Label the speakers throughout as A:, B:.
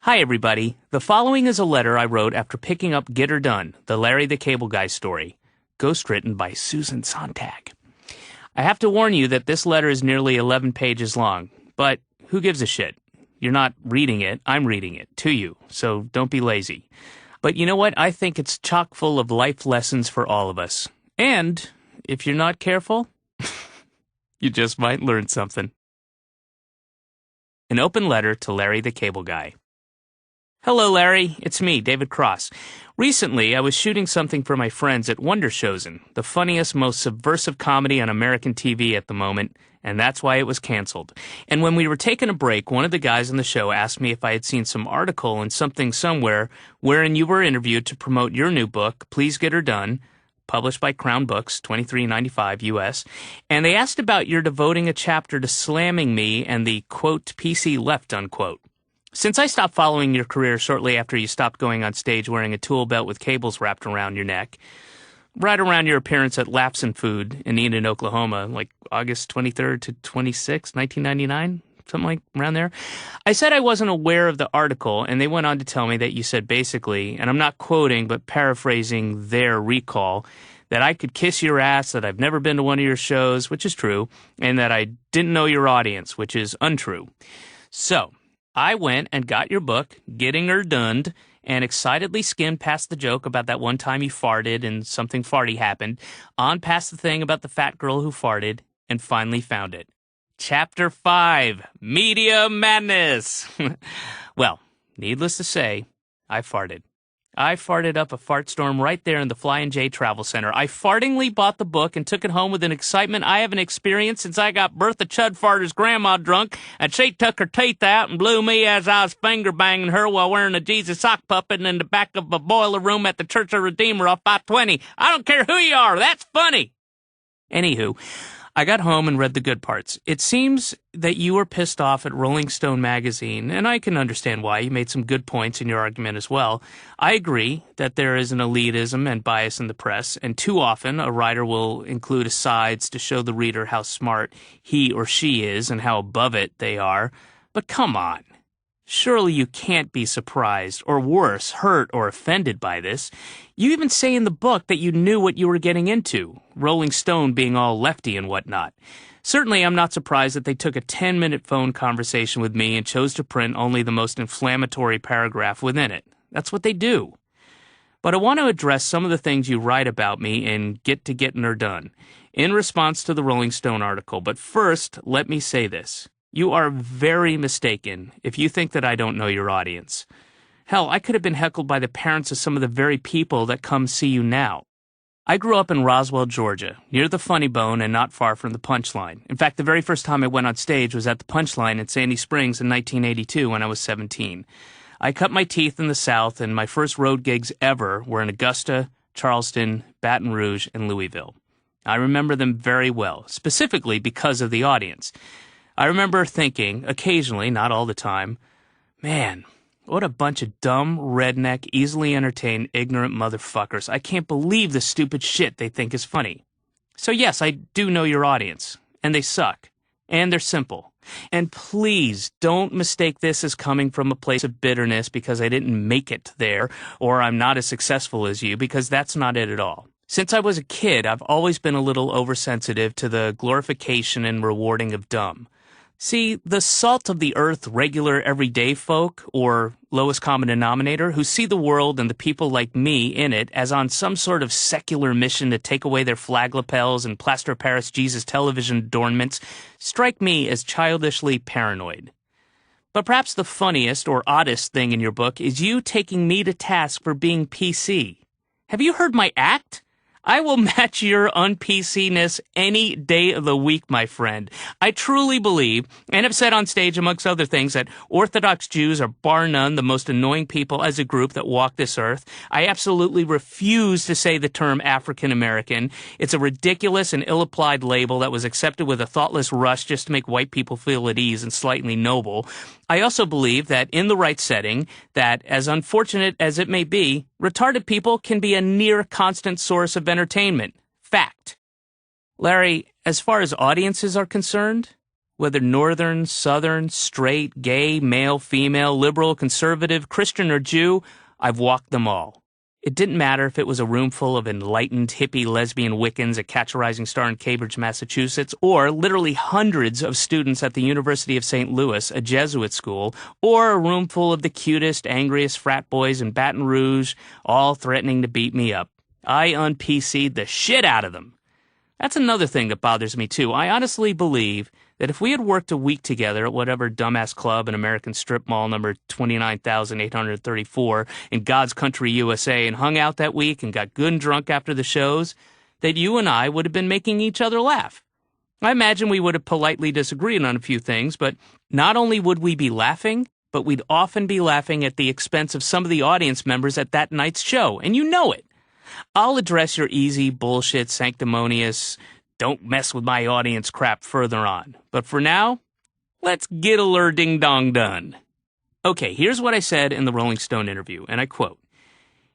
A: Hi, everybody. The following is a letter I wrote after picking up Git-R-Done, the Larry the Cable Guy story, ghostwritten by Susan Sontag. I have to warn you that this letter is nearly 11 pages long, but who gives a shit? You're not reading it, I'm reading it to you, so don't be lazy. But you know what? I think it's chock full of life lessons for all of us. And if you're not careful, you just might learn something. An open letter to Larry the Cable Guy. Hello, Larry. It's me, David Cross. Recently, I was shooting something for my friends at Wondershozen, the funniest, most subversive comedy on American TV at the moment, and that's why it was canceled. And when we were taking a break, one of the guys on the show asked me if I had seen some article in Something Somewhere wherein you were interviewed to promote your new book, Please Git-R-Done, published by Crown Books, $23.95 US, and they asked about your devoting a chapter to slamming me and the, quote, PC left, unquote. Since I stopped following your career shortly after you stopped going on stage wearing a tool belt with cables wrapped around your neck, right around your appearance at Lapson Food in Enid, Oklahoma, like August 23rd to 26th, 1999, something like around there, I said I wasn't aware of the article, and they went on to tell me that you said basically, and I'm not quoting but paraphrasing their recall, that I could kiss your ass, that I've never been to one of your shows, which is true, and that I didn't know your audience, which is untrue. So I went and got your book, Getting-R-Done, and excitedly skimmed past the joke about that one time you farted and something farty happened, on past the thing about the fat girl who farted, and finally found it. Chapter 5, Media Madness. Well, needless to say, I farted. I farted up a fart storm right there in the Flying J Travel Center. I fartingly bought the book and took it home with an excitement I haven't experienced since I got Bertha Chud Farter's grandma drunk, and she took her teeth out and blew me as I was finger-banging her while wearing a Jesus sock puppet in the back of a boiler room at the Church of Redeemer off 520. I don't care who you are, that's funny! Anywho, I got home and read the good parts. It seems that you were pissed off at Rolling Stone magazine, and I can understand why. You made some good points in your argument as well. I agree that there is an elitism and bias in the press, and too often a writer will include asides to show the reader how smart he or she is and how above it they are. But come on. Surely you can't be surprised, or worse, hurt or offended by this. You even say in the book that you knew what you were getting into, Rolling Stone being all lefty and whatnot. Certainly I'm not surprised that they took a 10-minute phone conversation with me and chose to print only the most inflammatory paragraph within it. That's what they do. But I want to address some of the things you write about me in Getting-R-Done, in response to the Rolling Stone article. But first, let me say this. You are very mistaken if you think that I don't know your audience. Hell, I could have been heckled by the parents of some of the very people that come see you now. I grew up in Roswell, Georgia, near the Funny Bone and not far from the Punchline. In fact, the very first time I went on stage was at the Punchline in Sandy Springs in 1982 when I was 17. I cut my teeth in the South, and my first road gigs ever were in Augusta, Charleston, Baton Rouge, and Louisville. I remember them very well, specifically because of the audience. I remember thinking, occasionally, not all the time, man, what a bunch of dumb, redneck, easily entertained, ignorant motherfuckers. I can't believe the stupid shit they think is funny. So yes, I do know your audience, and they suck, and they're simple. And please don't mistake this as coming from a place of bitterness because I didn't make it there, or I'm not as successful as you, because that's not it at all. Since I was a kid, I've always been a little oversensitive to the glorification and rewarding of dumb. See, the salt of the earth regular everyday folk, or lowest common denominator, who see the world and the people like me in it as on some sort of secular mission to take away their flag lapels and plaster of Paris Jesus television adornments, strike me as childishly paranoid. But perhaps the funniest or oddest thing in your book is you taking me to task for being PC. Have you heard my act? I will match your un-PC-ness any day of the week, my friend. I truly believe, and have said on stage amongst other things, that Orthodox Jews are bar none the most annoying people as a group that walk this earth. I absolutely refuse to say the term African American. It's a ridiculous and ill-applied label that was accepted with a thoughtless rush just to make white people feel at ease and slightly noble. I also believe that in the right setting, that, as unfortunate as it may be, retarded people can be a near constant source of entertainment. Fact. Larry, as far as audiences are concerned, Whether northern, southern, straight, gay, male, female, liberal, conservative, Christian, or Jew, I've walked them all. It didn't matter if it was a room full of enlightened, hippie, lesbian Wiccans at Catch a Rising Star in Cambridge, Massachusetts, or literally hundreds of students at the University of St. Louis, a Jesuit school, or a room full of the cutest, angriest frat boys in Baton Rouge, all threatening to beat me up. I un-PC'd the shit out of them. That's another thing that bothers me, too. I honestly believe that if we had worked a week together at whatever dumbass club in American Strip Mall number 29,834 in God's country, USA, and hung out that week and got good and drunk after the shows, that you and I would have been making each other laugh. I imagine we would have politely disagreed on a few things, but not only would we be laughing, but we'd often be laughing at the expense of some of the audience members at that night's show, and you know it. I'll address your easy, bullshit, sanctimonious, don't mess with my audience crap further on. But for now, let's get a ding dong done. Okay, here's what I said in the Rolling Stone interview, and I quote,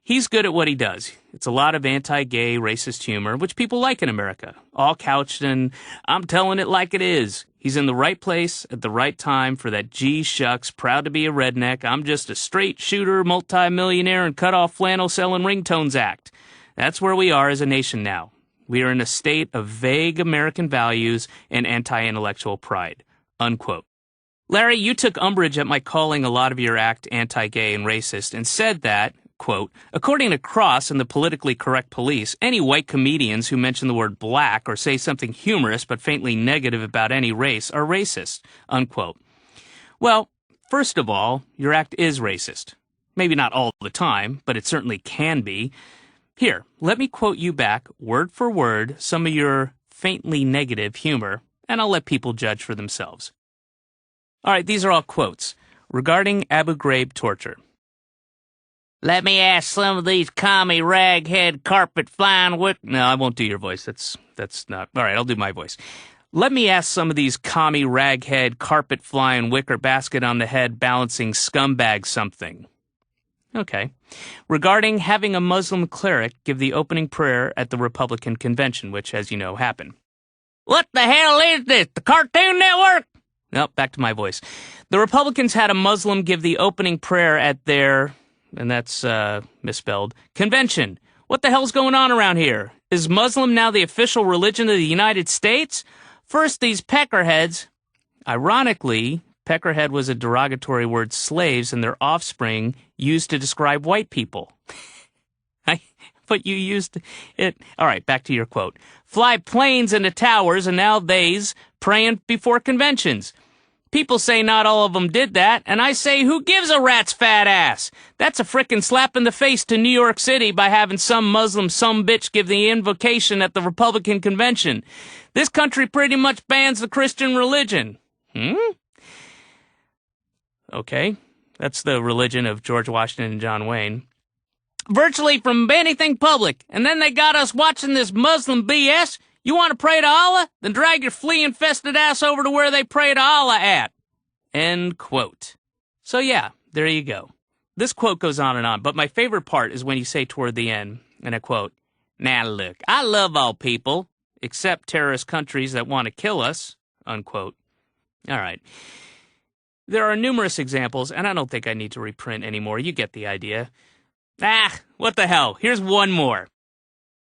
A: "He's good at what he does. It's a lot of anti-gay, racist humor, which people like in America, all couched in, I'm telling it like it is. He's in the right place at the right time for that gee shucks, proud to be a redneck, I'm just a straight shooter, multi-millionaire, and cut-off flannel selling ringtones act. That's where we are as a nation now. We are in a state of vague American values and anti-intellectual pride." Unquote. Larry, you took umbrage at my calling a lot of your act anti-gay and racist and said that, quote, according to Cross and the politically correct police, any white comedians who mention the word black or say something humorous but faintly negative about any race are racist, unquote. Well, first of all, your act is racist. Maybe not all the time, but it certainly can be. Here, let me quote you back, word for word, some of your faintly negative humor, and I'll let people judge for themselves. All right, these are all quotes. Regarding Abu Ghraib torture. Let me ask some of these commie raghead carpet flying No, I won't do your voice. That's not... All right, I'll do my voice. Let me ask some of these commie raghead carpet flying wicker basket on the head balancing scumbags something. Okay. Regarding having a Muslim cleric give the opening prayer at the Republican convention, which, as you know, happened. What the hell is this? The Cartoon Network? Nope, back to my voice. The Republicans had a Muslim give the opening prayer at their, and that's misspelled, convention. What the hell's going on around here? Is Muslim now the official religion of the United States? First, these peckerheads. Ironically, peckerhead was a derogatory word slaves and their offspring used to describe white people. But you used it. All right, back to your quote. Fly planes into towers and now they's praying before conventions. People say not all of them did that, and I say who gives a rat's fat ass? That's a frickin' slap in the face to New York City by having some Muslim sumbitch give the invocation at the Republican convention. This country pretty much bans the Christian religion. Okay, that's the religion of George Washington and John Wayne. Virtually from anything public, and then they got us watching this Muslim BS. You want to pray to Allah? Then drag your flea-infested ass over to where they pray to Allah at. End quote. So yeah, there you go. This quote goes on and on, but my favorite part is when you say toward the end, and I quote, "Now look, I love all people, except terrorist countries that want to kill us," unquote. All right. There are numerous examples, and I don't think I need to reprint anymore. You get the idea. What the hell? Here's one more.